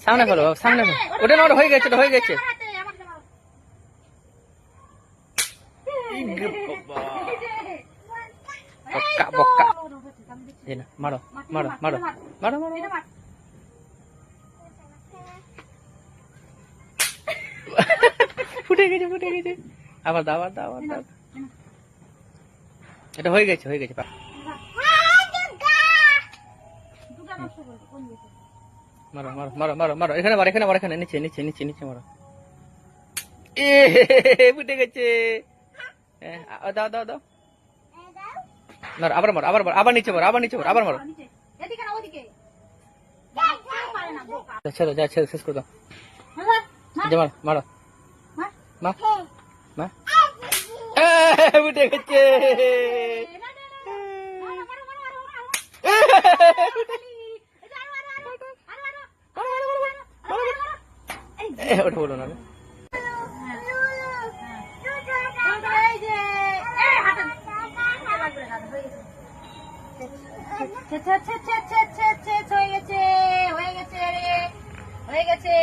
সামনে ফেলো সামনে ফেলো। ওটা না, ওটা হয়ে গেছে, ওটা হয়ে গেছে। বক্কা বক্কা। এই না, মারো মারো মারো মারো মারো। ফুটে গেছে ফুটে গেছে। আবার দাও আবার দাও আবার দাও। এটা হয়ে গেছে হয়ে গেছে। মারো মারো মারো মারো মারো। এখানে মারো এখানে মারো, এখানে নিচে নিচে নিচে নিচে মারো। এ ফুটে গেছে। দাও দাও দাও। মারো আবার মারো আবার মারো, আবার নিচে মারো, আবার নিচে মারো, আবার মারো। ছেড়ো যা, ছেড়ে শেষ করে দাও। মারো মারো মা মা। ফুটে গেছে। ওটা বলো না। হয়ে গেছে হয়ে গেছে হয়ে গেছে।